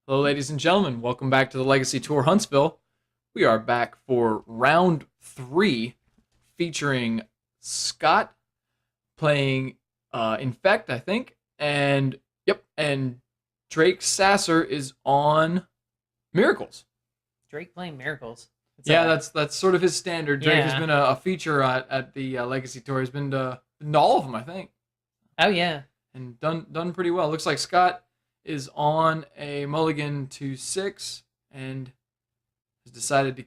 Hello, ladies and gentlemen. Welcome back to the Legacy Tour Huntsville. We are back for round 3, featuring Scott playing Infect, I think, and Drake Sasser is on Miracles. Drake playing Miracles. Yeah, that's sort of his standard. Drake has been a feature at the Legacy Tour. He's been to all of them, I think. Oh yeah. And done pretty well. Looks like Scott is on a mulligan to 6 and has decided to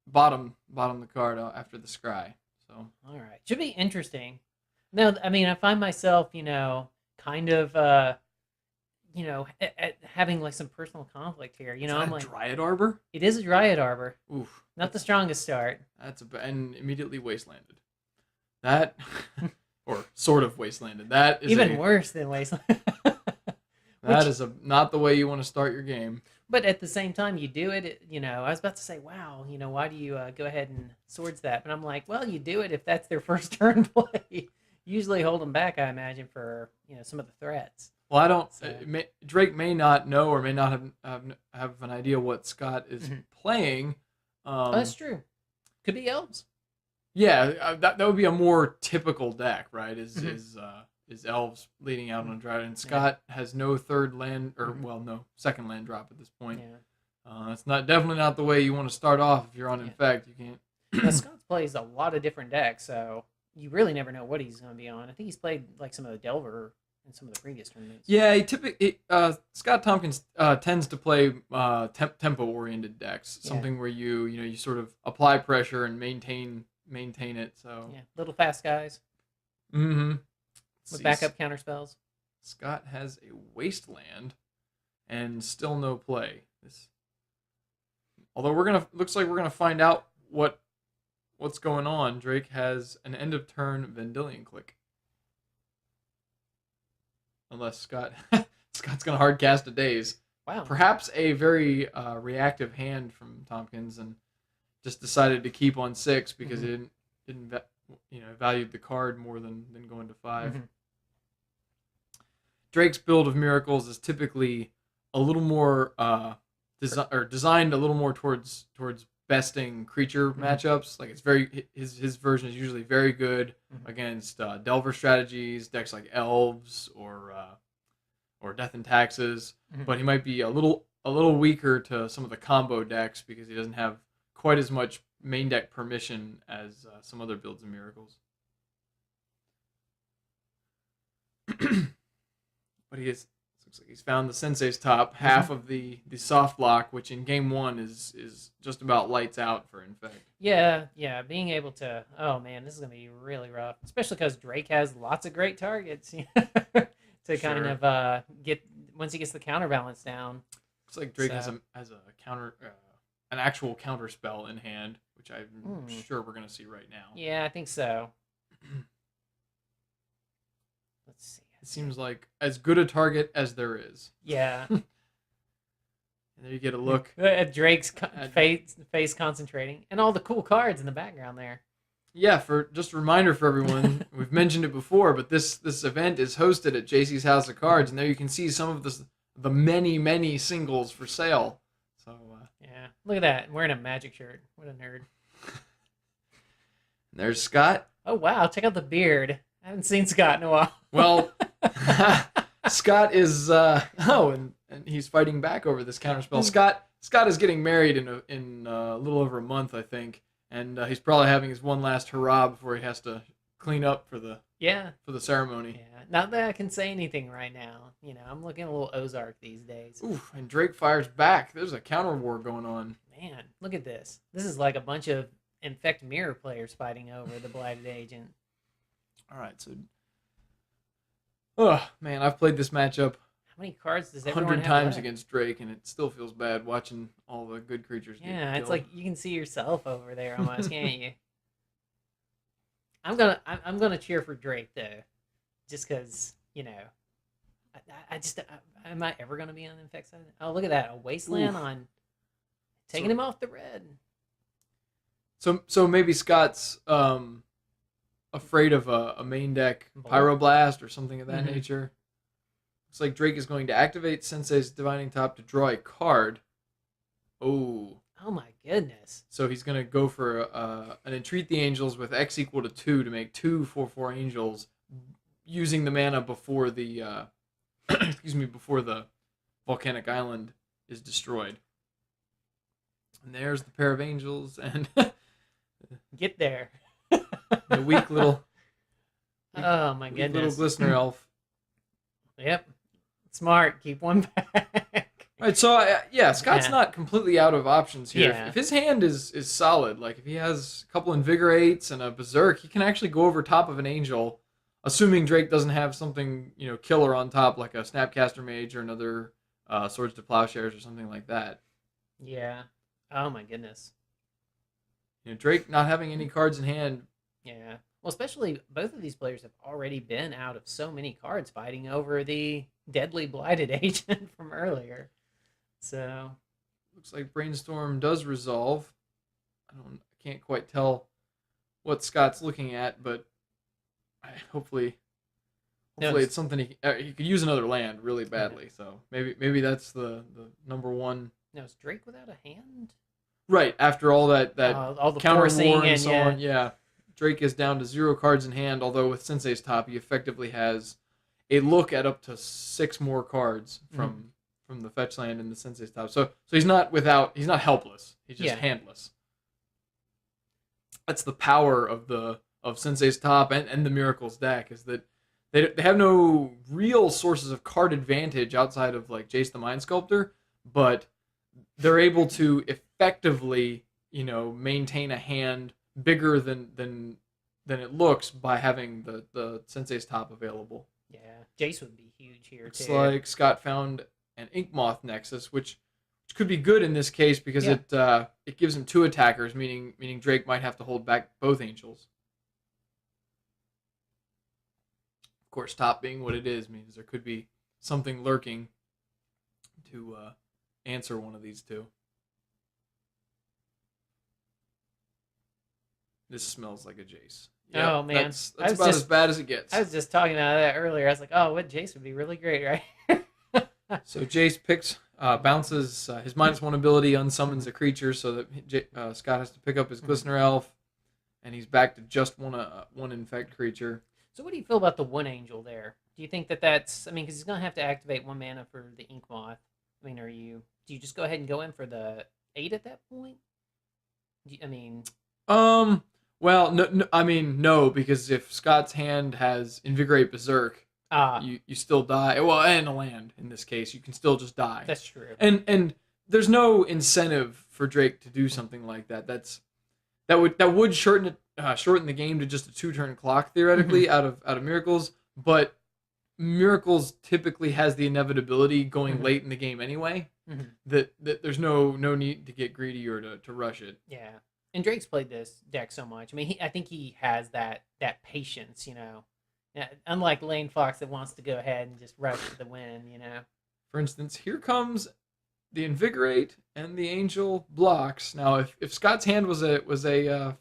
bottom the card after the scry. So All right. Should be interesting. No, I mean, I find myself, kind of, having like some personal conflict here. is that I'm a like, Dryad Arbor? it is a Dryad Arbor. Oof, Not the strongest start. and immediately wastelanded. That or sort of wastelanded. That is Even worse than Wasteland. That is not the way you want to start your game. But at the same time, you do it. I was about to say, wow, why do you go ahead and swords that? But I'm like, well, you do it if that's their first turn play. Usually hold them back, I imagine, for some of the threats. Well, I don't. So. Drake may not know or may not have an idea what Scott is playing. That's true. Could be elves. Yeah, that would be a more typical deck, right? Is elves leading out on a drought, and Scott has no third land, or no second land drop at this point. Yeah. It's definitely not the way you want to start off if you're on Infect. You can't. Now, Scott plays a lot of different decks, so you really never know what he's going to be on. I think he's played like some of the Delver in some of the previous tournaments. Yeah, Scott Tompkins tends to play tempo-oriented decks, something where you sort of apply pressure and maintain it. So yeah, little fast guys. Mm-hmm. With backup counter spells. Scott has a wasteland and still no play. Although looks like we're gonna find out what's going on. Drake has an end of turn Vendilion Click. Unless Scott's gonna hard cast a Daze. Wow. Perhaps a very reactive hand from Tompkins, and just decided to keep on 6 because it didn't valued the card more than going to 5. Mm-hmm. Drake's build of Miracles is typically a little more designed a little more towards besting creature matchups. Like it's very his version is usually very good against Delver strategies, decks like Elves or Death and Taxes. But he might be a little weaker to some of the combo decks because he doesn't have quite as much main deck permission as some other builds of Miracles. But looks like he's found the Sensei's top, half of the soft block, which in game 1 is just about lights out for Infect. Yeah, being able to, oh man, this is going to be really rough, especially because Drake has lots of great targets to kind of get, once he gets the counterbalance down. Looks like Drake has a counter, an actual counter spell in hand, which I'm sure we're going to see right now. Yeah, I think so. Let's see. It seems like as good a target as there is. Yeah. And there you get a look at Drake's face concentrating, and all the cool cards in the background there. Yeah, for just a reminder for everyone, we've mentioned it before, but this event is hosted at JC's House of Cards, and there you can see some of the many singles for sale. So yeah, look at that, wearing a Magic shirt. What a nerd. There's Scott. Oh wow, check out the beard. I haven't seen Scott in a while. Well, Scott is and he's fighting back over this counterspell. Scott is getting married in a little over a month, I think, and he's probably having his one last hurrah before he has to clean up for the ceremony. Yeah, not that I can say anything right now. I'm looking a little Ozark these days. Ooh, and Drake fires back. There's a counter war going on. Man, look at this. This is like a bunch of Infect Mirror players fighting over the Blighted Agent. All right, so, oh man, I've played this matchup how many cards does everyone 100 have times left? against Drake, and it still feels bad watching all the good creatures get Yeah, killed. it's like you can see yourself over there almost, can't you? I'm gonna cheer for Drake though, just because am I ever gonna be on the Infect side? Oh, look at that, a wasteland on taking him off the red. So maybe Scott's afraid of a main deck Pyroblast or something of that nature. Looks like Drake is going to activate Sensei's Divining Top to draw a card. Oh. Oh my goodness. So he's going to go for an Entreat the Angels with X equal to 2 to make 2 4/4 Angels using the mana before the before the volcanic island is destroyed. And there's the pair of angels and Get there. the weak little Oh my goodness. little glistener elf. Yep. Smart. Keep one back. Right, so Scott's Yeah. not completely out of options here. Yeah. If his hand is solid, like if he has a couple Invigorates and a Berserk, he can actually go over top of an Angel, assuming Drake doesn't have something killer on top, like a Snapcaster Mage or another Swords to Plowshares or something like that. Yeah. Oh my goodness. Drake not having any cards in hand. Yeah. Well, especially both of these players have already been out of so many cards fighting over the deadly blighted agent from earlier. So Looks like Brainstorm does resolve. I can't quite tell what Scott's looking at, but hopefully it's something he could use another land really badly. So maybe that's the number one. now is Drake without a hand? Right after all that All the counter forcing war and and so on. Yeah, Drake is down to 0 cards in hand. Although with Sensei's Top, he effectively has a look at up to 6 more cards from the fetch land in the Sensei's Top. So he's not helpless. He's just handless. That's the power of Sensei's Top and the Miracles deck, is that they have no real sources of card advantage outside of like Jace the Mind Sculptor, but they're able to effectively, maintain a hand bigger than it looks by having the Sensei's Top available. Yeah, Jace would be huge here Looks too. like Scott found an Inkmoth Nexus, which could be good in this case because it gives him 2 attackers, meaning Drake might have to hold back both Angels. Of course, Top being what it is means there could be something lurking to answer one of these two. This smells like a Jace. Yep, Oh man, that's about as bad as it gets. I was just talking about that earlier. I was like, oh, what Jace would be really great, right? So Jace bounces his -1 ability, unsummons a creature, so that Scott has to pick up his Glistener Elf, and he's back to just one Infect creature. So what do you feel about the 1 Angel there? Do you think that's? I mean, because he's gonna have to activate 1 mana for the Ink Moth. I mean, do you just go ahead and go in for the 8 at that point? Well, no, because if Scott's hand has Invigorate Berserk, you still die. Well, and a land in this case, you can still just die. That's true. And there's no incentive for Drake to do something like that. That would shorten the game to just a 2-turn clock theoretically out of Miracles, but Miracles typically has the inevitability going late in the game anyway. That there's no need to get greedy or to rush it. Yeah. And Drake's played this deck so much. I mean, I think he has that patience, unlike Lane Fox that wants to go ahead and just rush to the win, For instance, here comes the Invigorate and the Angel blocks. Now, if Scott's hand was a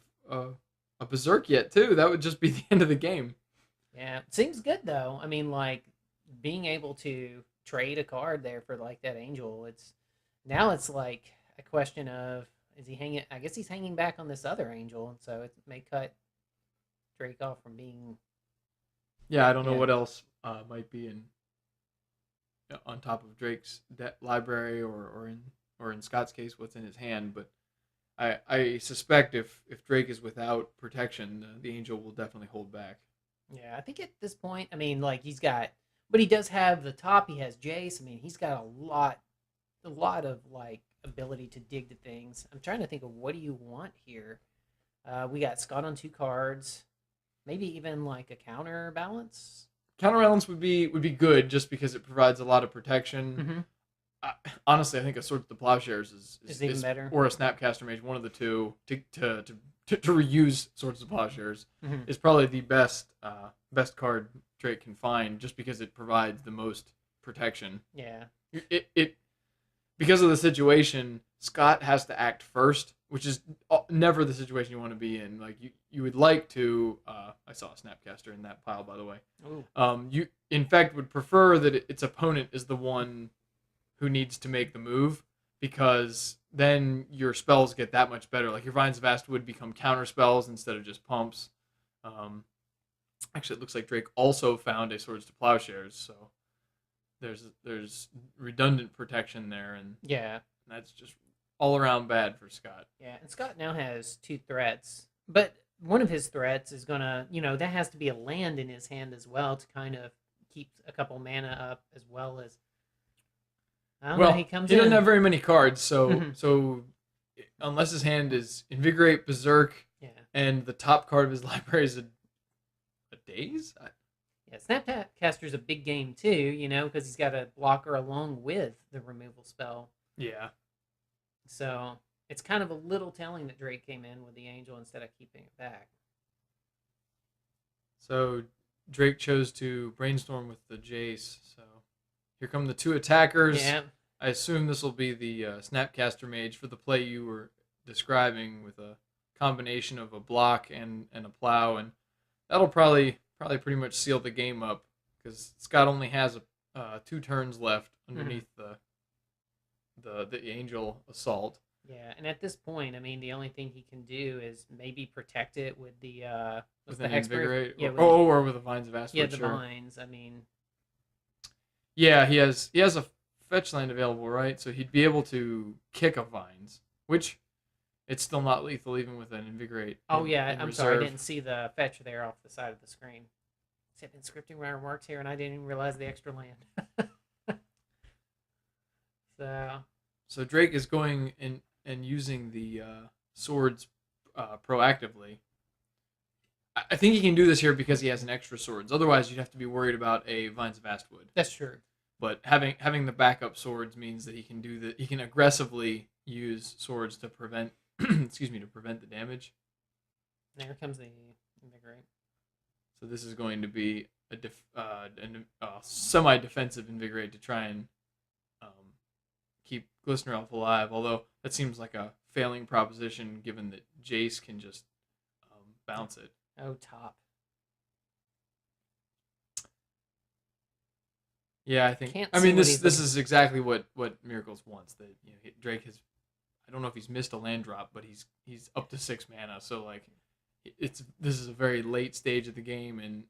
Berserk yet too, that would just be the end of the game. Yeah, seems good though. I mean, like being able to trade a card there for like that Angel. It's like a question of, is he hanging? I guess he's hanging back on this other Angel, and so it may cut Drake off from being. Yeah, I don't know what else might be on top of Drake's library, or in Scott's case, what's in his hand. But I suspect if Drake is without protection, the Angel will definitely hold back. Yeah, I think at this point, I mean, like but he does have the top. He has Jace. I mean, he's got a lot of like ability to dig to things. I'm trying to think of what do you want here. We got Scott on 2 cards, maybe even like a counterbalance. Counterbalance would be good just because it provides a lot of protection. Honestly, I think a Swords to Plowshares is even better, or a Snapcaster Mage, one of the two to reuse Swords to Plowshares is probably the best card Drake can find, just because it provides the most protection. Yeah, because of the situation, Scott has to act first, which is never the situation you want to be in. Like you would like to. I saw a Snapcaster in that pile, by the way. Ooh. You in fact would prefer that its opponent is the one who needs to make the move, because then your spells get that much better. Like your Vines of Vast would become counter spells instead of just pumps. Um, Actually, it looks like Drake also found a Swords to Plowshares, so there's redundant protection there, and Yeah. that's just all around bad for Scott. Yeah, and Scott now has 2 threats, but one of his threats is gonna, that has to be a land in his hand as well to kind of keep a couple mana up, as well as I don't know. He comes he doesn't in. have very many cards, so Mhm. so unless his hand is Invigorate, Berserk, Yeah, and the top card of his library is a Daze. yeah. Snapcaster's a big game too, because he's got a blocker along with the removal spell. Yeah. So it's kind of a little telling that Drake came in with the Angel instead of keeping it back. So Drake chose to brainstorm with the Jace. So here come the two attackers. Yeah. I assume this will be the Snapcaster Mage for the play you were describing, with a combination of a block and a plow, and that'll probably pretty much seal the game up, because Scott only has 2 turns left underneath the Angel Assault. Yeah, and at this point, I mean, the only thing he can do is maybe protect it with the With the an Hexproof? Invigorate, Yeah, or with the Vines of Astwood. yeah, the sure. vines. I mean, Yeah, he has a fetch land available, right? So he'd be able to kick a Vines, which it's still not lethal even with an Invigorate. oh yeah, in I'm reserve. sorry, I didn't see the fetch there off the side of the screen. I've been scripting my remarks here, and I didn't even realize the extra land. So Drake is going and using the swords proactively. I think he can do this here because he has an extra swords. Otherwise, you'd have to be worried about a Vines of Astwood. That's true. But having the backup swords means that he can he can aggressively use swords to prevent to prevent the damage. There comes the Invigorate. So this is going to be a semi-defensive Invigorate to try and keep Glistener Elf alive. Although that seems like a failing proposition, given that Jace can just bounce it. Oh, top. Yeah, I think. Can't I see mean, what this he's is exactly what Miracles wants. That Drake has. I don't know if he's missed a land drop, but he's up to 6 mana. So like, this is a very late stage of the game, and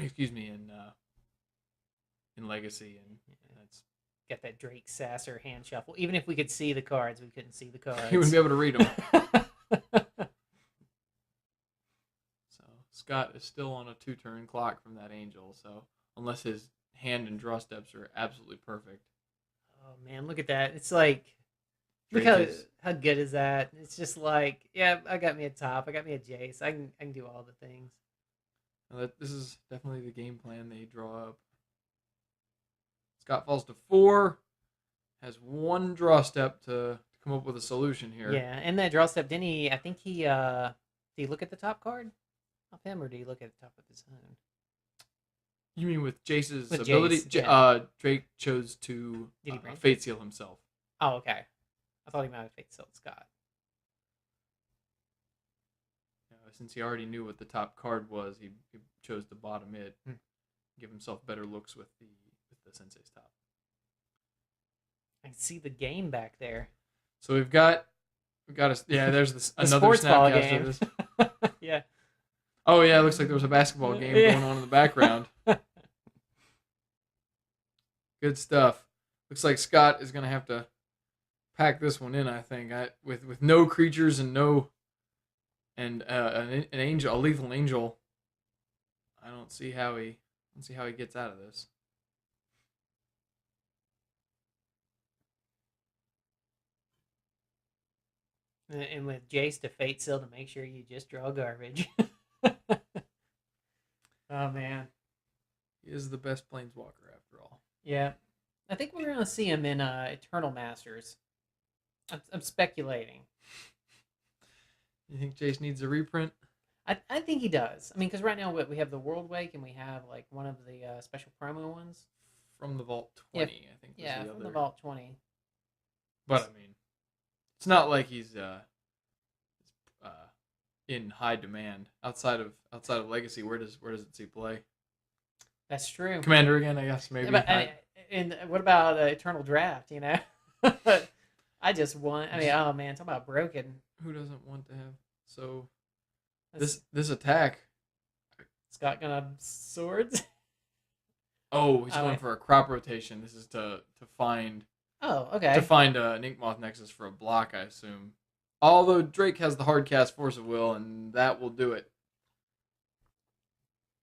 excuse me, in Legacy, and that's Got that Drake Sasser hand shuffle. Even if we could see the cards, we couldn't see the cards. he wouldn't be able to read them. So Scott is still on a 2-turn clock from that Angel. So unless his hand and draw steps are absolutely perfect. Oh man, look at that! It's like, look how good is that? It's just like, yeah, I got me a top, I got me a Jace. I can do all the things. This is definitely the game plan they draw up. Scott falls to 4, has 1 draw step to come up with a solution here. Yeah, and that draw step, didn't he? I think he did he look at the top card of him, or did he look at the top of his own? You mean with Jace's With ability? Jace, yeah. Drake chose to Did he brand Fate Seal himself. Oh, okay. I thought he might have Fate Sealed Scott. Since he already knew what the top card was, he chose to bottom it, give himself better looks with the Sensei's top. I can see the game back there. So we've got there's this The another sports ball Snapcaster. game. Yeah. Oh yeah, it looks like there was a basketball game going on in the background. Good stuff. Looks like Scott is gonna have to pack this one in. I think with no creatures and an angel, a lethal angel. I don't see how he gets out of this. And with Jace to Fate Seal to make sure you just draw garbage. Oh man. He is the best planeswalker after all. Yeah. I think we're gonna see him in Eternal Masters. I'm speculating. You think Jace needs a reprint? I think he does. I mean, because right now we have the World Wake, and we have like one of the special promo ones From the Vault 20, I think. Yeah, from the Vault 20. But I mean, it's not like he's uh, in high demand outside of Legacy. Where does it see play? That's true. Commander again, I guess Yeah, maybe. but and what about Eternal Draft? You know, I just want. I mean, oh man, talk about broken. Who doesn't want to have so That's, this attack? Scott gonna have swords. Oh, he's Oh, going wait. for a crop rotation. This is to find Oh, to okay. find an Inkmoth Nexus for a block, I assume. Although Drake has the hard cast Force of Will, and that will do it.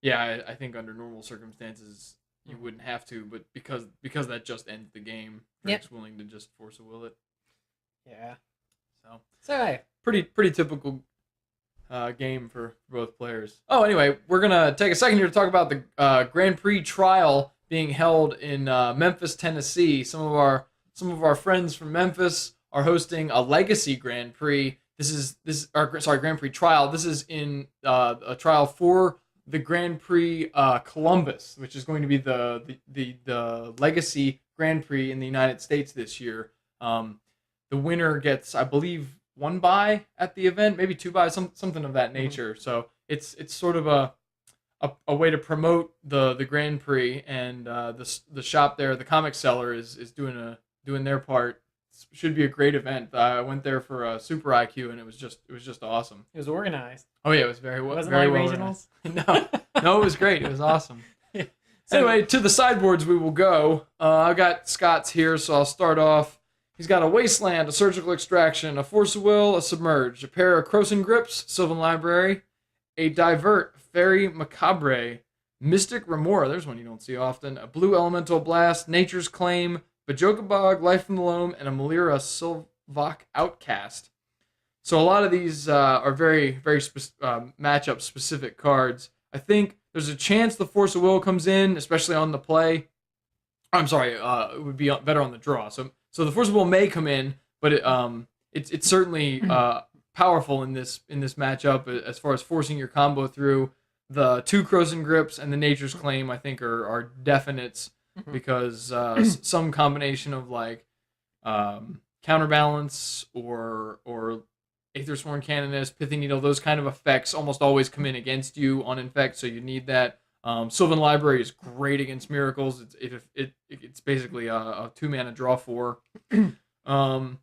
Yeah, I think under normal circumstances you wouldn't have to, but because that just ends the game, Yep. Drake's willing to just Force of Will it. Yeah. So So hey, pretty typical game for both players. Oh, anyway, we're gonna take a second here to talk about the Grand Prix trial being held in Memphis, Tennessee. Some of our friends from Memphis are hosting a Legacy Grand Prix. Grand Prix trial. This is in a trial for the Grand Prix Columbus, which is going to be the Legacy Grand Prix in the United States this year. The winner gets, I believe, one buy at the event, maybe two buys, something of that nature. So it's sort of a way to promote the Grand Prix, and the shop there, the comic seller, is doing their part. Should be a great event. I went there for a Super IQ, and it was just awesome. it was organized. Oh yeah, it was It wasn't very like well regionals. no, it was great. It was awesome. So, Anyway, to the sideboards we will go. I've got Scott's here, so I'll start off. He's got a Wasteland, a Surgical Extraction, a Force of Will, a Submerge, a pair of Croson Grips, Sylvan Library, a Divert, Fairy Macabre, Mystic Remora, there's one you don't see often, a Blue Elemental Blast, Nature's Claim, Bajoka Bog, Life from the Loam, and a Malira Sylvok Outcast. So a lot of these are very, very matchup specific cards. I think there's a chance the Force of Will comes in, especially on the play. I'm sorry, it would be better on the draw. So the Force of Will may come in, but it's certainly powerful in this matchup as far as forcing your combo through. The two Croson Grips and the Nature's Claim, I think, are definites because some combination of like counterbalance or Aethersworn Canonist, Pithy Needle, those kind of effects almost always come in against you on Infect, so you need that. Sylvan Library is great against Miracles. It's basically a 2-mana draw 4. And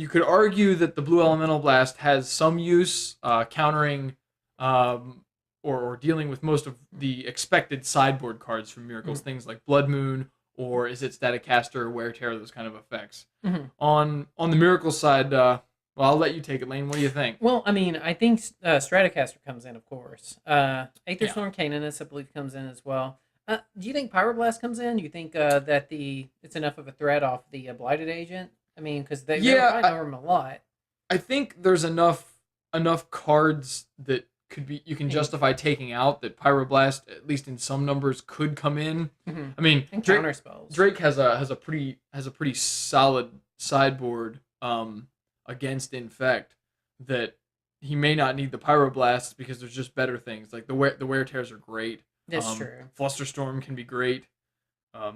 you could argue that the Blue Elemental Blast has some use countering or dealing with most of the expected sideboard cards from Miracles, things like Blood Moon, or is it Staticaster, Wear Tear, those kind of effects. On the Miracles side, well, I'll let you take it, Lane. What do you think? well, I mean, I think Stratocaster comes in, of course. Aethersworn Canonist, I believe, comes in as well. Do you think Pyroblast comes in? Do you think that it's enough of a threat off the Blighted Agent? I mean, because they fight over him a lot. I think there's enough cards that you can justify taking out that Pyroblast, at least in some numbers, could come in. I mean, And counter spells. Drake has a pretty solid sideboard against Infect that he may not need the Pyroblast because there's just better things. Like the wear tears are great. That's true. Flusterstorm can be great.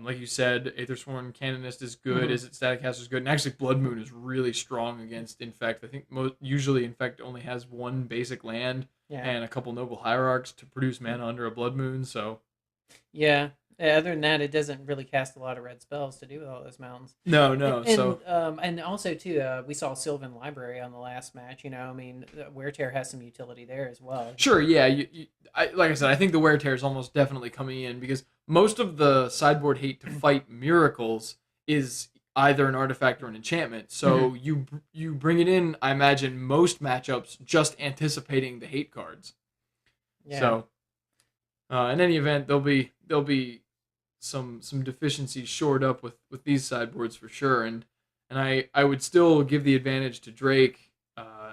Like you said, Aethersworn Canonist is good. Is it Staticaster is good, and actually Blood Moon is really strong against Infect. I think usually Infect only has one basic land and a couple Noble Hierarchs to produce mana under a Blood Moon. So yeah. Other than that, it doesn't really cast a lot of red spells to do with all those mountains. No. And also too, we saw Sylvan Library on the last match. You know, I mean, Wear Tear has some utility there as well. Sure, yeah. Like I said, I think the Wear Tear is almost definitely coming in because most of the sideboard hate to fight Miracles is either an artifact or an enchantment. So you bring it in, I imagine, most matchups just anticipating the hate cards. Yeah. So in any event, there'll be some deficiencies shored up with these sideboards for sure, and I would still give the advantage to Drake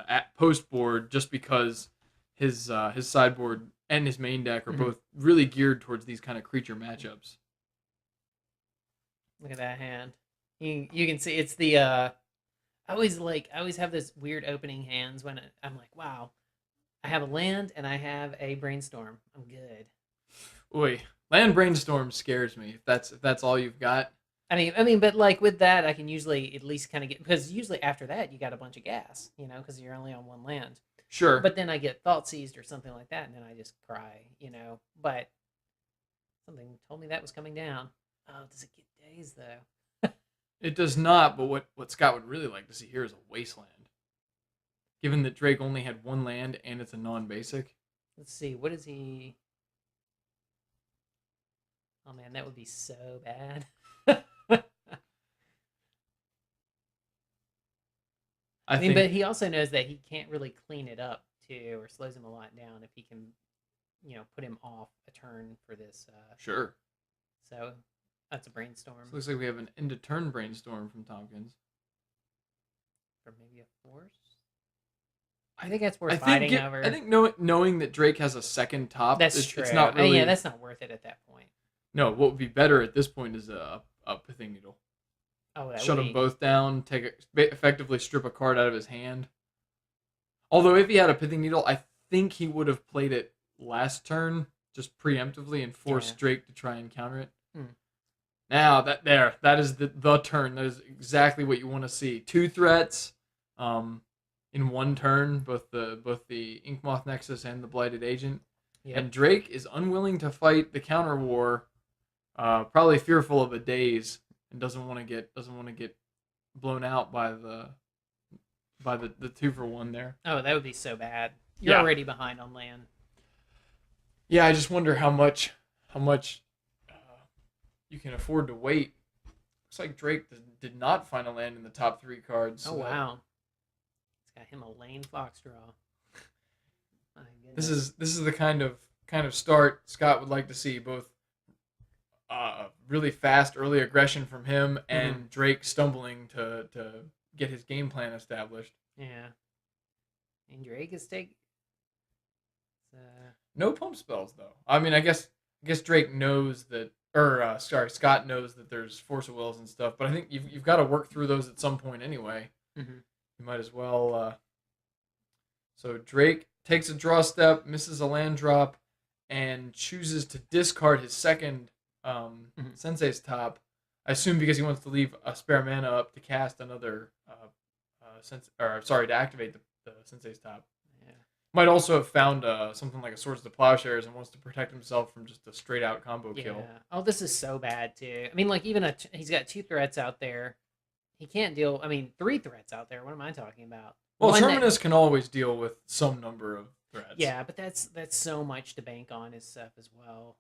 at post board just because his sideboard and his main deck are both really geared towards these kind of creature matchups. Look at that hand. You can see it's the I always have this weird opening hands when I'm like, wow, I have a land and I have a brainstorm. I'm good. Oy, land brainstorm scares me. If that's all you've got. but like with that, I can usually at least kind of get, because usually after that you got a bunch of gas, because you're only on one land. Sure. But then I get thought seized or something like that, and then I just cry. But something told me that was coming down. Oh, does it get days though? It does not, but what Scott would really like to see here is a wasteland. Given that Drake only had one land and it's a non-basic. Let's see, what is he? Oh man, that would be so bad. I think, but he also knows that he can't really clean it up too, or slows him a lot down if he can, put him off a turn for this. Sure. So that's a brainstorm. So looks like we have an end of turn brainstorm from Tompkins. Or maybe a force. I think that's worth fighting over. I think knowing that Drake has a second top, that's true. It's not really. Yeah, that's not worth it at that point. No, what would be better at this point is a pithing needle. Oh, Shut them both down. Effectively strip a card out of his hand. Although if he had a pithing needle, I think he would have played it last turn just preemptively and forced Drake to try and counter it. Now that is the turn. That is exactly what you want to see. 2 threats, in one turn, both the Inkmoth Nexus and the Blighted Agent. Yep. And Drake is unwilling to fight the counter war, probably fearful of a daze, and doesn't want to get blown out by the 2-for-1 there. Oh, that would be so bad. You're already behind on land. Yeah, I just wonder how much you can afford to wait. Looks like Drake did not find a land in the top 3 cards. Oh wow, it's got him a lane Foxdraw. This is the kind of start Scott would like to see. Both really fast early aggression from him and Drake stumbling to get his game plan established. Yeah, and Drake is taking no pump spells though. I mean, I guess Drake knows that, or Scott knows that there's Force of Wills and stuff. But I think you've got to work through those at some point anyway. Mm-hmm. You might as well. So Drake takes a draw step, misses a land drop, and chooses to discard his second Sensei's Top. I assume because he wants to leave a spare mana up to cast another to activate the Sensei's Top. Yeah. Might also have found something like a Swords to Plowshares and wants to protect himself from just a straight out combo kill. Oh, this is so bad too. I mean, like even he's got 2 threats out there. He can't deal. I mean, 3 threats out there. What am I talking about? Well, Terminus can always deal with some number of threats. Yeah, but that's so much to bank on his stuff as well.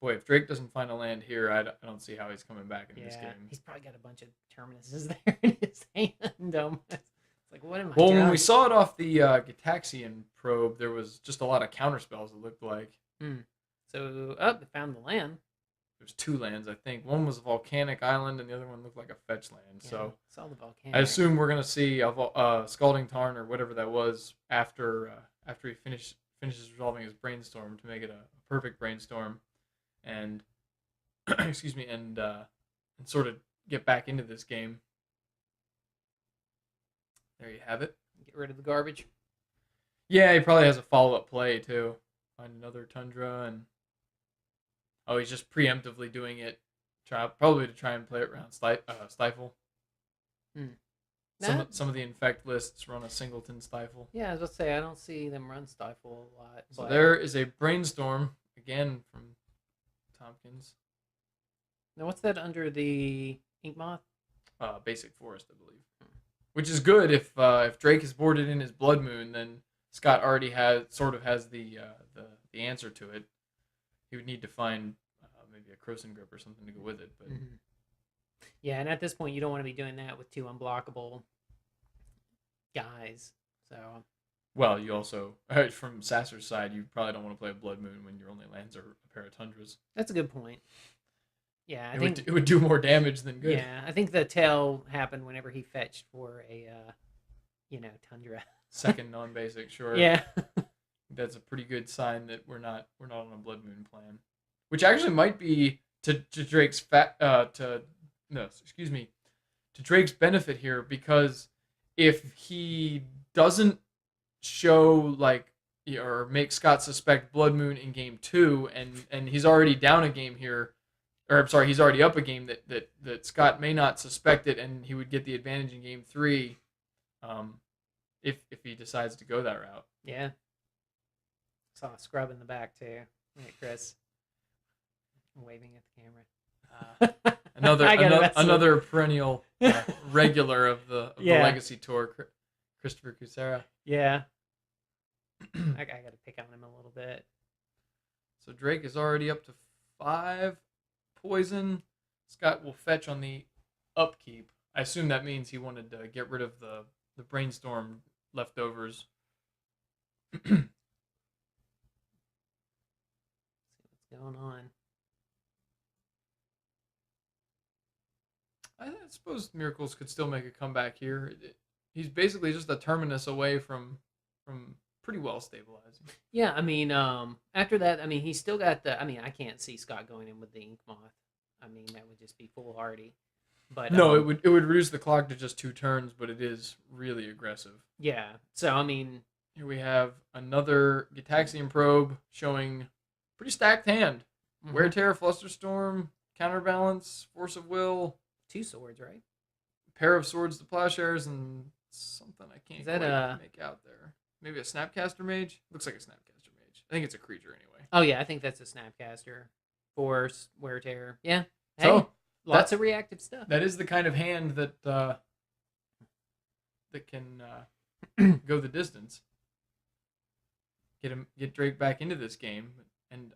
Boy, if Drake doesn't find a land here, I don't see how he's coming back in this game. He's probably got a bunch of Terminuses there in his hand. It's like, what am I doing? When we saw it off the Gitaxian probe, there was just a lot of counterspells, it looked like. So, they found the land. There's 2 lands, I think. One was a volcanic island, and the other one looked like a fetch land. Yeah, so saw the volcanic. I assume we're gonna see a Scalding Tarn or whatever that was after he finishes resolving his brainstorm to make it a perfect brainstorm, and excuse me, and sort of get back into this game. There you have it. Get rid of the garbage. Yeah, he probably has a follow-up play too. Find another Tundra and. Oh, he's just preemptively doing it, probably to try and play it around Stifle. Some of the Infect lists run a singleton Stifle. Yeah, I was about to say, I don't see them run Stifle a lot. So there is a brainstorm, again, from Tompkins. Now, what's that under the Inkmoth? Basic Forest, I believe. Which is good if Drake is boarded in his Blood Moon, then Scott already has the answer to it. He would need to find maybe a Croson Grip or something to go with it. But yeah, and at this point, you don't want to be doing that with 2 unblockable guys. So, well, you also, from Sasser's side, you probably don't want to play a Blood Moon when your only lands are a pair of Tundras. That's a good point. Yeah, I think it would do more damage than good. Yeah, I think the tail happened whenever he fetched for a, Tundra. Second non-basic, sure. Yeah. That's a pretty good sign that we're not on a Blood Moon plan, which actually might be to Drake's to Drake's benefit here, because if he doesn't show or make Scott suspect Blood Moon in game 2, and he's already down a game here, or I'm sorry, he's already up a game that Scott may not suspect it, and he would get the advantage in game 3, if he decides to go that route. Yeah. Saw a scrub in the back too. Look at Chris waving at the camera. Another perennial regular of the Legacy Tour, Christopher Kucera. Yeah. I got to pick on him a little bit. So Drake is already up to 5 poison. Scott will fetch on the upkeep. I assume that means he wanted to get rid of the brainstorm leftovers. See what's going on. I suppose Miracles could still make a comeback here. He's basically just a terminus away from pretty well stabilizing. Yeah, I mean, after that, I mean, he's still got the. I mean, I can't see Scott going in with the Ink Moth. I mean, that would just be foolhardy. But no, it would reduce the clock to just 2 turns, but it is really aggressive. Yeah. So I mean, here we have another Gitaxian Probe showing pretty stacked hand. Mm-hmm. Wear Tear, Flusterstorm, Counterbalance, Force of Will. 2 swords, right? Pair of Swords to Plowshares and something I can't quite make out there. Maybe a Snapcaster Mage? Looks like a Snapcaster Mage. I think it's a creature anyway. Oh yeah, I think that's a Snapcaster. Force, Wear Tear. Yeah. Hey, so lots of reactive stuff. That is the kind of hand that can go the distance. Get Drake back into this game, and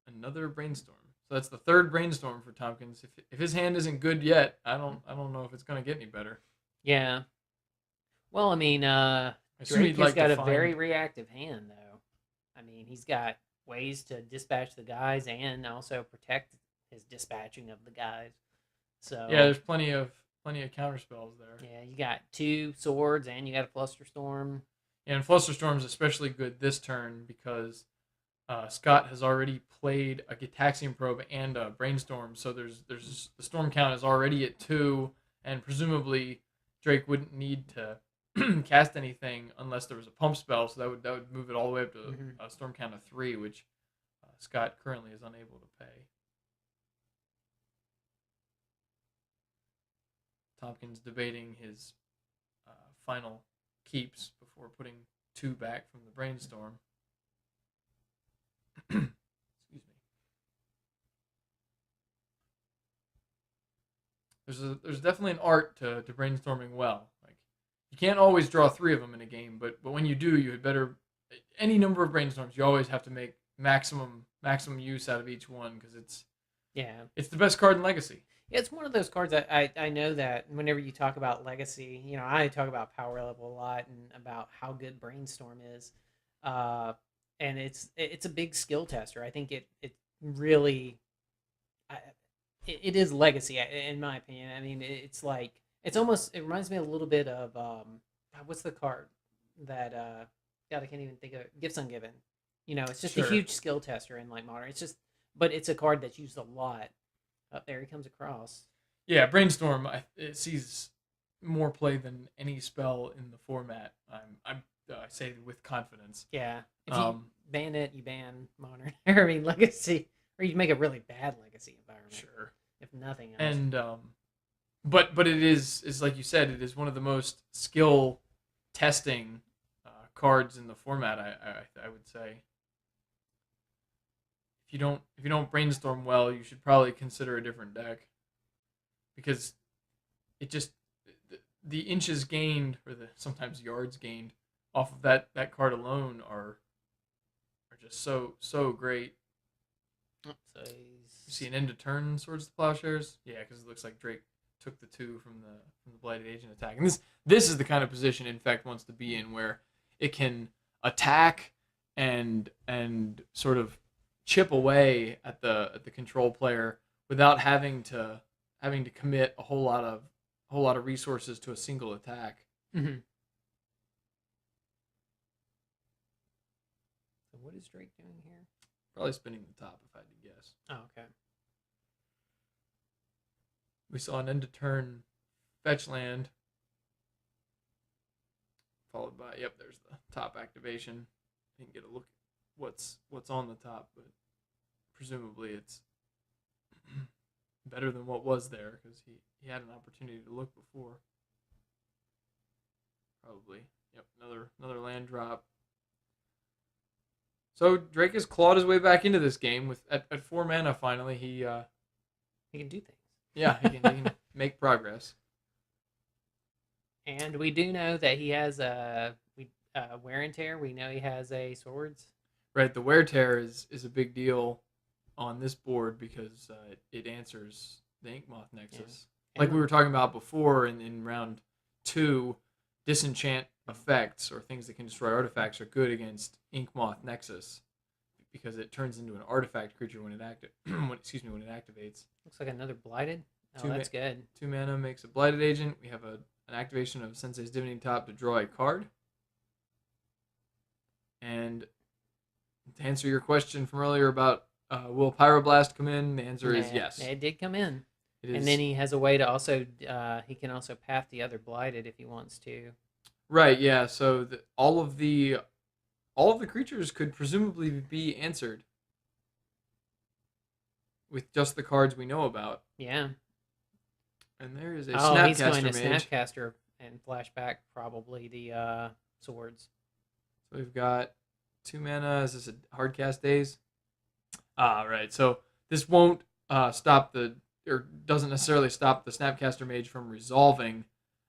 another Brainstorm. So that's the 3rd Brainstorm for Tompkins. If his hand isn't good yet, I don't know if it's gonna get any better. Yeah. Well, I mean, Drake has got a very reactive hand, though. I mean, he's got ways to dispatch the guys and also protect his dispatching of the guys. So yeah, there's plenty of counter spells there. Yeah, you got 2 swords and you got a Flusterstorm. Yeah, and Flusterstorm is especially good this turn because Scott has already played a Gitaxian Probe and a Brainstorm, so there's the storm count is already at 2, and presumably Drake wouldn't need to cast anything unless there was a pump spell, so that would move it all the way up to a storm count of 3, which Scott currently is unable to pay. Tompkins debating his final keeps before putting 2 back from the Brainstorm. Excuse me. There's definitely an art to brainstorming well. Like, you can't always draw 3 of them in a game, but when you do, you had better any number of brainstorms. You always have to make maximum use out of each one because it's the best card in Legacy. Yeah, it's one of those cards that I know that whenever you talk about Legacy, you know, I talk about power level a lot and about how good Brainstorm is. And it's a big skill tester. I think it really it is Legacy in my opinion. I mean, it's like it reminds me a little bit of what's the card that God, I can't even think of it. Gifts Ungiven. You know, it's just a huge skill tester in like Modern. But it's a card that's used a lot. Up there he comes across. Yeah, Brainstorm. It sees more play than any spell in the format. I say with confidence. Yeah, if you ban it, you ban Modern. I mean, Legacy, or you make a really bad Legacy environment. Sure. If nothing else. And but it is like you said, it is one of the most skill testing cards in the format. I would say. If you don't brainstorm well, you should probably consider a different deck, because it just the inches gained or the sometimes yards gained off of that card alone are just so great. So you see an end to turn Swords to Plowshares, yeah, because it looks like Drake took the 2 from the Blighted Agent attack, and this is the kind of position Infect wants to be in, where it can attack and sort of chip away at the control player without having to commit a whole lot of resources to a single attack. Mm-hmm. So what is Drake doing here? Probably spinning the top, if I had to guess. Oh, okay. We saw an end to turn fetch land, followed by there's the top activation. You can get a look at what's on the top, but presumably it's better than what was there because he had an opportunity to look before. Probably. Yep, another land drop. So Drake has clawed his way back into this game with at 4 mana. Finally, He can do things. yeah he can make progress. And we do know that he has wear and tear. We know he has a swords. Right, the wear tear is a big deal on this board because it answers the Inkmoth Nexus. Yeah. Like we were talking about before in round 2, disenchant effects or things that can destroy artifacts are good against Inkmoth Nexus because it turns into an artifact creature when it when it activates. Looks like another blighted. Oh, Two that's good. 2 mana makes a blighted agent. We have an activation of Sensei's Divinity Top to draw a card. And to answer your question from earlier about will Pyroblast come in, the answer is yes. It did come in. It is. And then he has a way to also he can also path the other blighted if he wants to. Right, yeah. So all of the creatures could presumably be answered with just the cards we know about. Yeah. And there is a Snapcaster he's going to mage. Snapcaster and flashback probably the swords. So we've got 2 mana. Is this a hard cast days? Right. So this won't doesn't necessarily stop the Snapcaster Mage from resolving,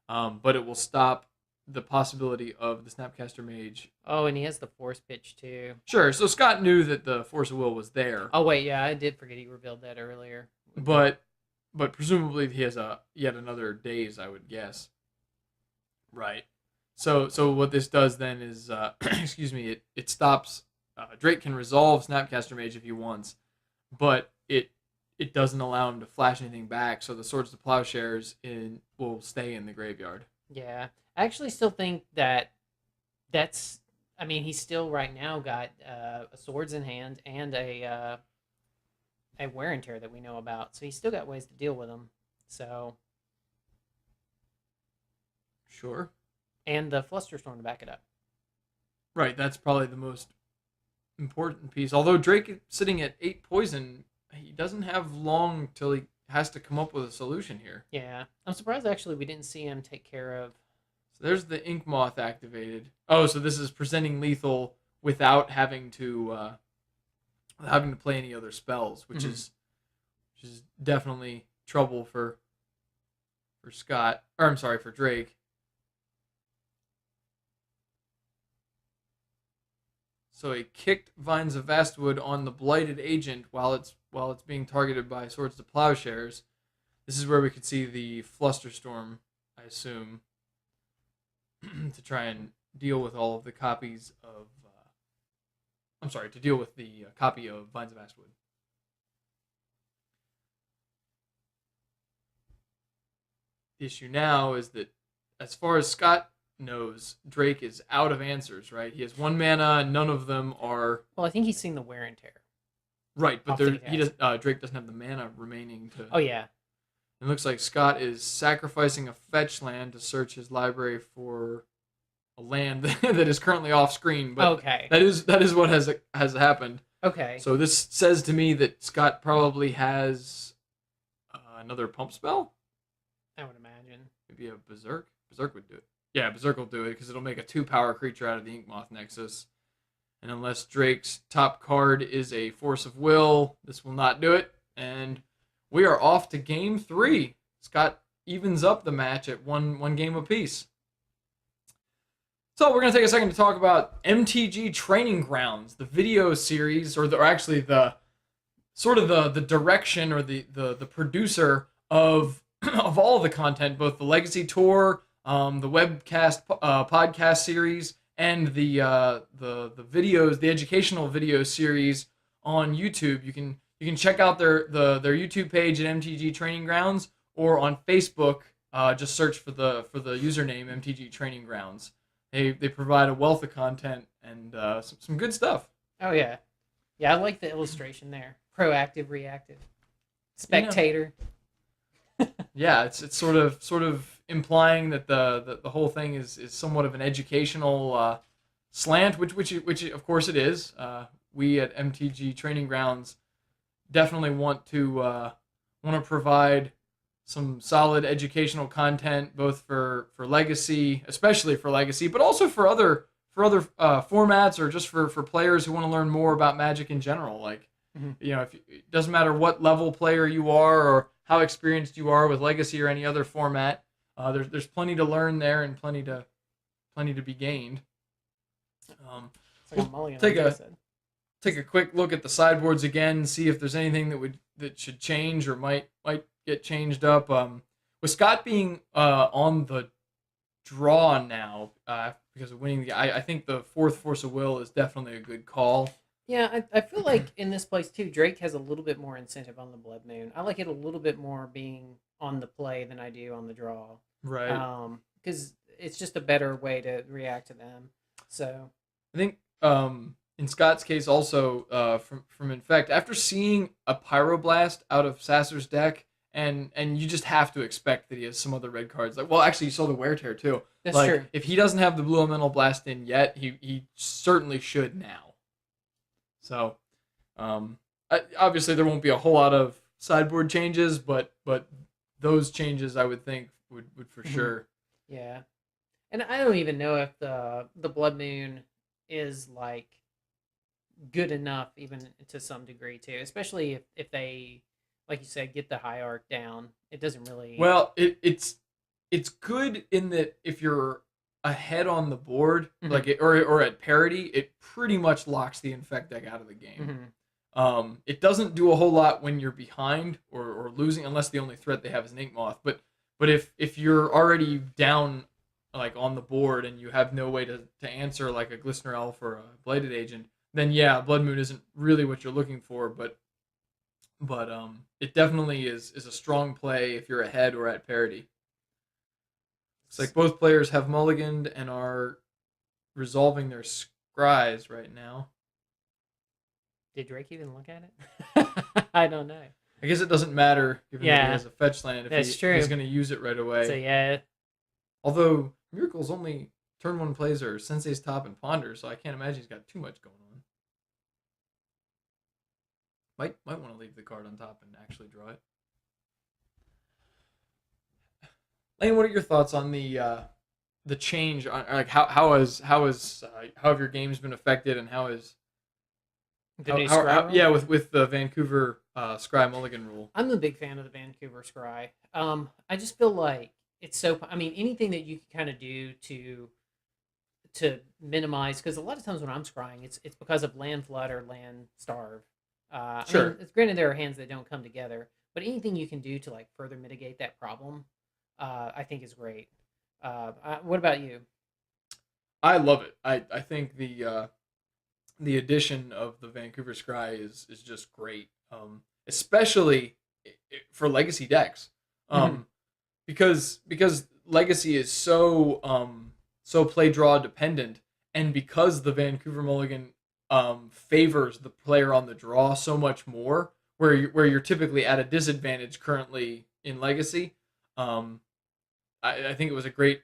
but it will stop the possibility of the Snapcaster Mage. Oh, and he has the Force Pitch too. Sure. So Scott knew that the Force of Will was there. Oh wait, yeah, I did forget he revealed that earlier. But presumably he has yet another days, I would guess. Right. So what this does then is, excuse me, it stops. Drake can resolve Snapcaster Mage if he wants, but it doesn't allow him to flash anything back. So the Swords to Plowshares will stay in the graveyard. Yeah, I actually still think that's. I mean, he's still right now got swords in hand and a wear and tear that we know about. So he's still got ways to deal with them. So. Sure. And the Flusterstorm to back it up. Right, that's probably the most important piece. Although Drake is sitting at 8 poison, he doesn't have long till he has to come up with a solution here. Yeah, I'm surprised actually we didn't see him take care of. So there's the Inkmoth activated. Oh, so this is presenting lethal without having to play any other spells, which is definitely trouble for Scott. Or I'm sorry, for Drake. So he kicked Vines of Vastwood on the blighted agent while it's being targeted by Swords to Plowshares. This is where we could see the Flusterstorm, I assume, to try and deal with all of the copies of. To deal with the copy of Vines of Vastwood. The issue now is that, as far as Scott knows, Drake is out of answers, right? He has 1 mana, and none of them are. Well, I think he's seen the wear and tear. Right, but Drake doesn't have the mana remaining to. Oh yeah. It looks like Scott is sacrificing a fetch land to search his library for a land that is currently off screen. But okay. That is what has happened. Okay. So this says to me that Scott probably has another pump spell. I would imagine. Maybe a Berserk. Berserk would do it. Yeah, Berserk will do it because it'll make a 2-power creature out of the Inkmoth Nexus. And unless Drake's top card is a Force of Will, this will not do it. And we are off to game 3. Scott evens up the match at one game apiece. So we're going to take a second to talk about MTG Training Grounds, the video series, or actually the sort of the direction or the producer of all the content, both the Legacy Tour, the webcast podcast series, and the videos, the educational video series on YouTube. You can check out their YouTube page at MTG Training Grounds, or on Facebook, just search for the username MTG Training Grounds. They provide a wealth of content and some good stuff. Oh yeah, I like the illustration there. Proactive, reactive, spectator. Yeah, it's sort of implying that the whole thing is somewhat of an educational slant, which of course it is. We at MTG Training Grounds definitely want to want to provide some solid educational content, both for Legacy, especially for Legacy, but also for other formats, or just for players who want to learn more about Magic in general. Like, Mhm. if it doesn't matter what level player you are or how experienced you are with Legacy or any other format, there's plenty to learn there and plenty to be gained. It's like a We'll mulligan on take a Jason. take a quick look at the sideboards again, see if there's anything that should change or might get changed up. With Scott being on the draw now, because of winning I think the fourth Force of Will is definitely a good call. Yeah, I feel like in this place too, Drake has a little bit more incentive on the Blood Moon. I like it a little bit more being on the play than I do on the draw. Right. Because it's just a better way to react to them. So I think in Scott's case also, from Infect, after seeing a Pyroblast out of Sasser's deck, and you just have to expect that he has some other red cards. Like, well, actually, you saw the Wear Tear too. that's Like, true. if he doesn't have the Blue Elemental Blast in yet, he certainly should now. So, obviously there won't be a whole lot of sideboard changes, but those changes I would think would for Mhm. sure. Yeah, and I don't even know if the Blood Moon is like good enough even to some degree too, especially if they, like you said, get the high arc down. It doesn't really. Well, it's good in that if you're ahead on the board, Mhm. like or at parity, it pretty much locks the Infect deck out of the game. Mhm. It doesn't do a whole lot when you're behind or losing, unless the only threat they have is an Ink Moth. But if you're already down, like on the board, and you have no way to answer like a Glistener Elf or a Bladed Agent, then yeah, Blood Moon isn't really what you're looking for. But it definitely is a strong play if you're ahead or at parity. Looks like both players have mulliganed and are resolving their scries right now. Did Drake even look at it? I don't know. I guess it doesn't matter, given that he Yeah, has a fetch land, if that's he's true. going to use it right So away. yeah, Although Miracle's only turn one plays are Sensei's Top and Ponder, so I can't imagine he's got too much going on. Might want to leave the card on top and actually draw it. Lane, what are your thoughts on the change on, like, how have your games been affected, and the new Scry rule. yeah, with the Vancouver Scry Mulligan rule. I'm a big fan of the Vancouver Scry. I just feel like it's so. I mean, anything that you can kind of do to minimize, because a lot of times when I'm scrying, it's because of land flood or land starve. I mean, Sure. it's granted there are hands that don't come together, but anything you can do to like further mitigate that problem, I think is great. What about you? I love it. I think the addition of the Vancouver Scry is just great. Especially for legacy decks. Mhm. Because legacy is so play draw dependent, and because the Vancouver Mulligan favors the player on the draw so much more, where you're typically at a disadvantage currently in legacy. um I think it was a great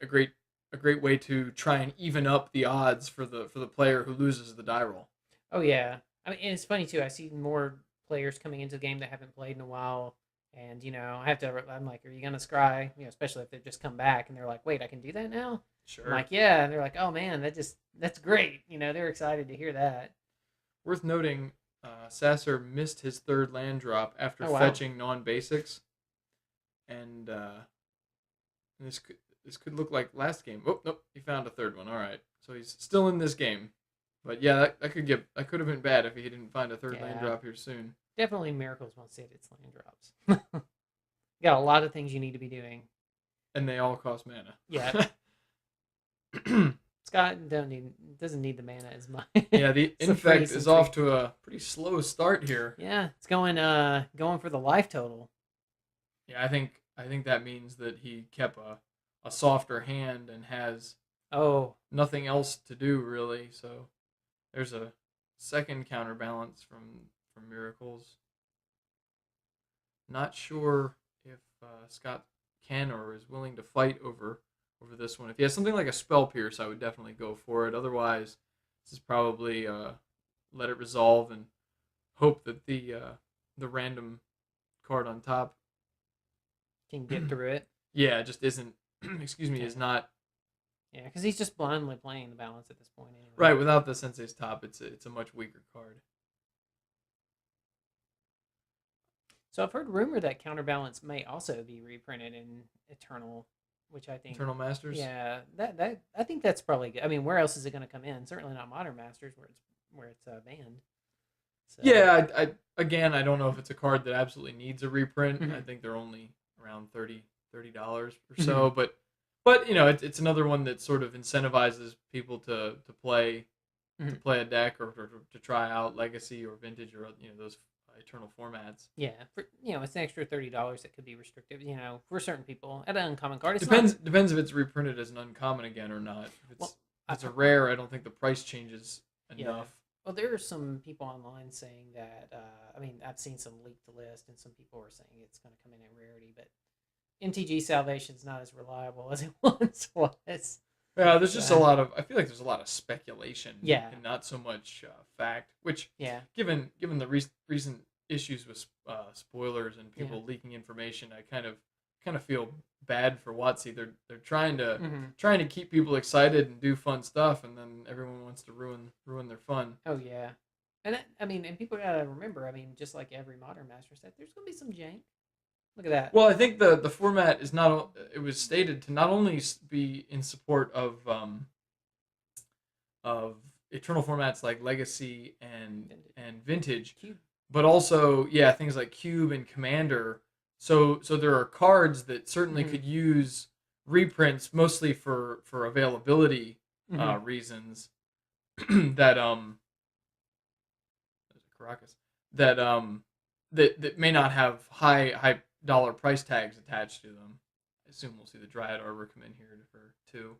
way to try and even up the odds for the player who loses the die roll. Oh yeah, I mean, and it's funny too. I see more players coming into the game that haven't played in a while, and I have to. I'm like, are you gonna scry? Especially if they just come back and they're like, wait, I can do that now. I'm Sure. like, yeah, and they're like, oh man, that's great. They're excited to hear that. Worth noting, Sasser missed his third land drop after Oh wow, fetching non-basics, and this could look like last game. Oh nope, he found a third one. All right, so he's still in this game, but yeah, that could have been bad if he didn't find a third land yeah, drop here soon. definitely miracles won't sit its land drops. Got a lot of things you need to be doing. And they all cost mana. Yeah, Scott don't need doesn't need the mana as much. Yeah, the It's a free Infect is sentry. off to a pretty slow start here. Yeah, it's going for the life total. Yeah, I think that means that he kept a softer hand and has Oh, nothing else to do really. So there's a second counterbalance from Miracles. Not sure if Scott can or is willing to fight over this one. If he has something like a Spell Pierce, I would definitely go for it. Otherwise, this is probably let it resolve and hope that the random card on top can get through it. Yeah, it just isn't. Excuse me, Yeah. is not Yeah, because he's just blindly playing the balance at this point anyway. right. Without the Sensei's top, it's a much weaker card. So I've heard rumor that Counterbalance may also be reprinted in Eternal, which I think, Eternal Masters. yeah, that I think that's probably good. I mean, where else is it going to come in? Certainly not Modern Masters, where it's banned. So, Yeah, I again, I don't know if it's a card that absolutely needs a reprint. I Mhm. think they're only around $30 or Mhm. so, but you know, it's another one that sort of incentivizes people to Mhm. play a deck or to try out Legacy or Vintage or those Eternal formats. Yeah, it's an extra $30 that could be restrictive. For certain people at an uncommon card, it's Depends if it's reprinted as an uncommon again or not. well. If it's a rare, I don't think the price changes Yeah. enough. Well, there are some people online saying that. I mean, I've seen some leaked list, and some people are saying it's going to come in at rarity, but MTG Salvation is not as reliable as it once was. Yeah, there's just a lot of. I feel like there's a lot of speculation. Yeah. And not so much fact. Which, Yeah. given the recent issues with spoilers and people leaking information, I kind of feel bad for WotC. They're trying to keep people excited and do fun stuff, and then everyone wants to ruin their fun. Oh yeah, and and people gotta remember. I mean, just like every Modern Master set, there's gonna be some jank. Look at that. Well, I think the format is not. It was stated to not only be in support of Eternal formats like Legacy and Vintage, Cube. but also things like Cube and Commander. So there are cards that certainly could use reprints, mostly for availability reasons. that Caracas that may not have high dollar price tags attached to them. I assume we'll see the Dryad Arbor come in here for 2.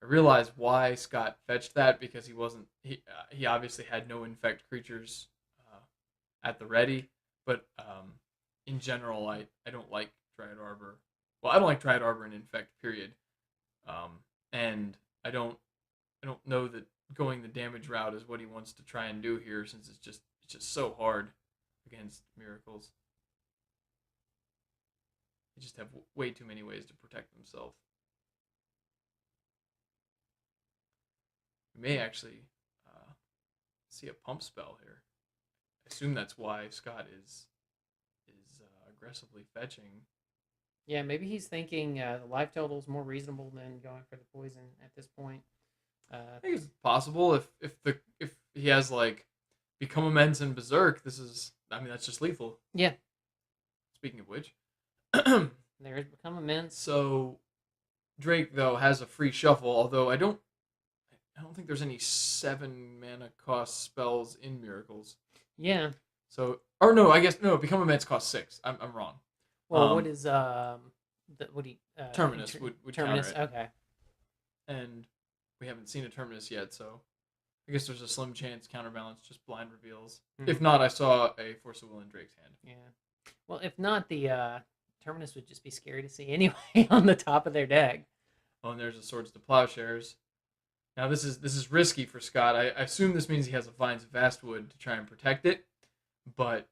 I realize why Scott fetched that, because he obviously had no infect creatures at the ready, but in general I don't like Dryad Arbor. Well, I don't like Dryad Arbor and infect period, and I don't know that going the damage route is what he wants to try and do here, since it's just so hard against miracles. They just have way too many ways to protect themselves. We may actually see a pump spell here. I assume that's why Scott is aggressively fetching. Yeah, maybe he's thinking the life total is more reasonable than going for the poison at this point. I think it's possible if he has like Become Immense and Berserk. That's just lethal. Yeah. Speaking of which, there has Become Immense. So Drake though has a free shuffle, although I don't think there's any 7 mana cost spells in Miracles. Yeah. So, or no, I guess no. Become Immense costs 6. I'm wrong. Well, what is Terminus would Terminus? counter it. Okay. And we haven't seen a Terminus yet, so I guess there's a slim chance Counterbalance just blind reveals. If not, I saw a Force of Will in Drake's hand. Yeah. Well, if not, the Terminus would just be scary to see anyway on the top of their deck. Oh, and there's a Swords to Plowshares. Now this is risky for Scott. I assume this means he has a Vines of Vastwood to try and protect it, but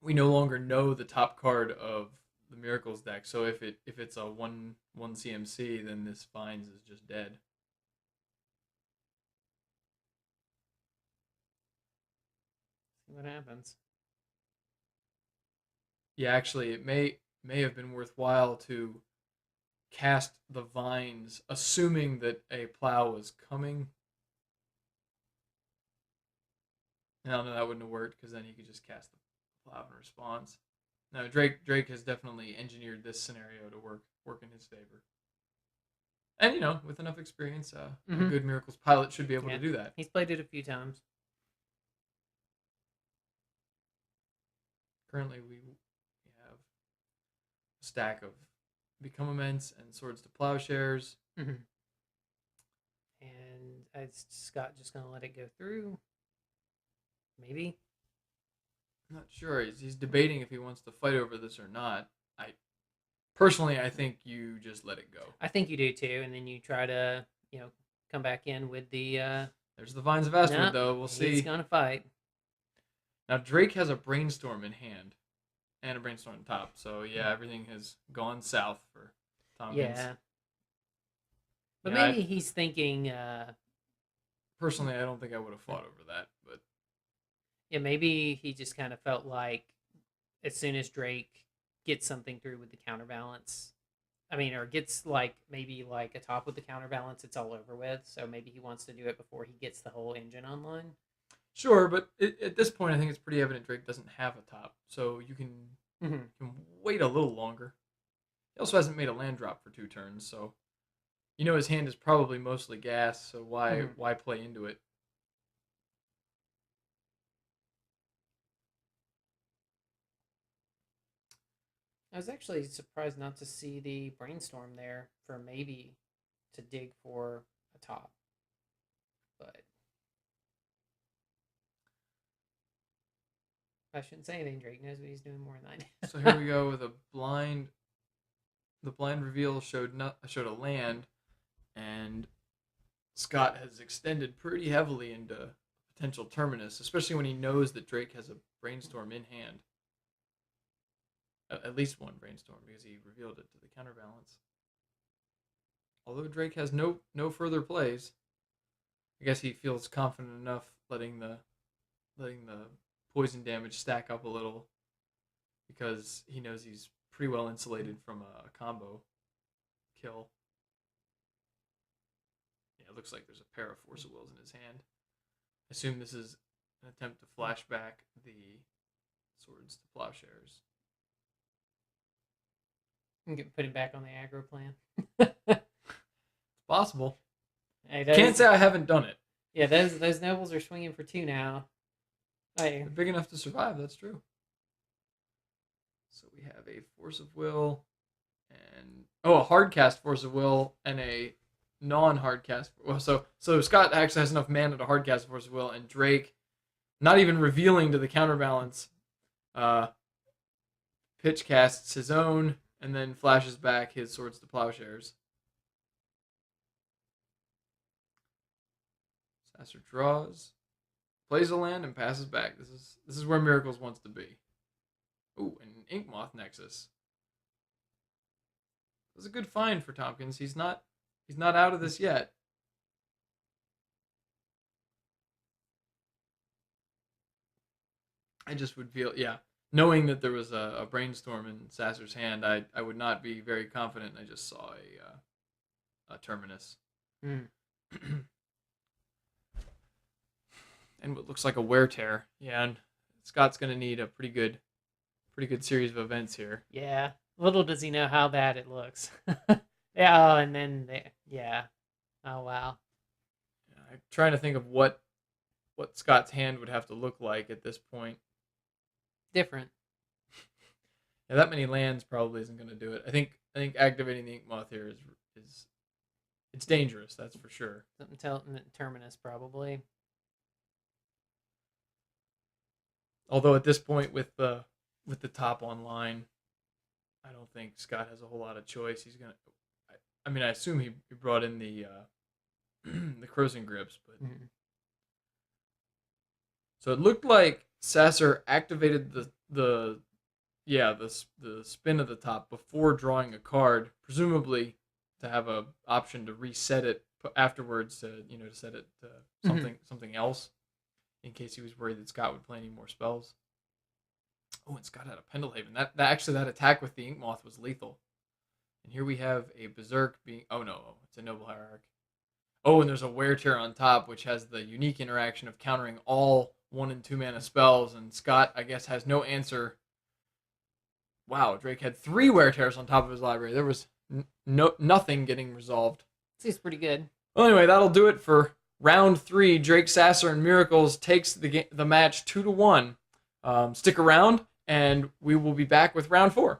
we no longer know the top card of the Miracles deck. So if it's a one CMC, then this Vines is just dead. See what happens. Yeah, actually, it may have been worthwhile to cast the Vines, assuming that a plow was coming. No, that wouldn't have worked, because then he could just cast the plow in response. No, Drake has definitely engineered this scenario to work in his favor. And with enough experience, a good Miracles pilot should be able to do that. He's played it a few times. Currently, we have a stack of Become Immense and Swords to Plowshares. And is Scott just going to let it go through? Maybe. I'm not sure. He's debating if he wants to fight over this or not. I think you just let it go. I think you do too, and then you try to, come back in with the. There's the Vines of Vastwood, though. We'll see. He's gonna fight. Now Drake has a Brainstorm in hand, and a brainstorm on top. So yeah, everything has gone south for Tompkins. Yeah. But Yeah, maybe he's thinking, personally, I don't think I would have fought over that, but yeah, maybe he just kind of felt like as soon as Drake gets something through with the counterbalance, I mean, or gets like maybe like a top with the counterbalance, it's all over with. So maybe he wants to do it before he gets the whole engine online. sure. But at this point, I think it's pretty evident Drake doesn't have a top, so you Mm-hmm. can wait a little longer. He also hasn't made a land drop for 2 turns, so you know his hand is probably mostly gas. So Mm-hmm. why play into it? I was actually surprised not to see the brainstorm there for maybe to dig for a top, but I shouldn't say anything. Drake knows what he's doing more than I do. So here we go with a blind. The blind reveal showed a land, and Scott has extended pretty heavily into potential terminus, especially when he knows that Drake has a brainstorm in hand. At least one brainstorm because he revealed it to the counterbalance. Although Drake has no further plays, I guess he feels confident enough letting the poison damage stack up a little because he knows he's pretty well insulated from a combo kill. Yeah, it looks like there's a pair of Force of Wills in his hand. I assume this is an attempt to flash back the swords to plowshares. I'm gonna put him back on the aggro plan. It's possible. Hey, Can't say I haven't done it. Yeah, those nobles are swinging for 2 now. Hey, They're big enough to survive. That's true. So we have a Force of Will and a hard cast Force of Will and a non-hard cast. Well, so Scott actually has enough mana to hard cast Force of Will, and Drake, not even revealing to the counterbalance, pitch casts his own and then flashes back his swords to plowshares. Sasser draws, plays a land, and passes back. This is where Miracles wants to be. Ooh, an Inkmoth Nexus. It was a good find for Tompkins. He's not out of this yet. I just would feel, yeah, knowing that there was a brainstorm in Sasser's hand, I would not be very confident. I just saw a terminus. mm. And what looks like a wear tear. Yeah, and Scott's gonna need a pretty good series of events here. Yeah. Little does he know how bad it looks. Yeah, and then yeah. Oh wow. I'm trying to think of what Scott's hand would have to look like at this point. Different. Yeah, that many lands probably isn't going to do it. I think activating the Inkmoth here is it's dangerous. That's for sure. Something terminus probably. Although at this point with the top online, I don't think Scott has a whole lot of choice. He's gonna. I mean, I assume he brought in the the Crossing Grips, but Mm-hmm. so it looked like Sasser activated the spin of the top before drawing a card, presumably to have a option to reset it afterwards to set it to something else in case he was worried that Scott would play any more spells. Oh, and Scott had a Pendelhaven. That attack with the Inkmoth was lethal. And here we have a Berserk being. Oh no, it's a Noble Hierarch. Oh, and there's a Wear Tear on top, which has the unique interaction of countering all 1 and 2 mana spells. And Scott, I guess, has no answer. Wow, Drake had 3 Wear Tears on top of his library. There was nothing getting resolved. Seems pretty good. Well, anyway, that'll do it for round 3. Drake, Sasser, and Miracles takes the match 2-1. Stick around, and we will be back with round 4.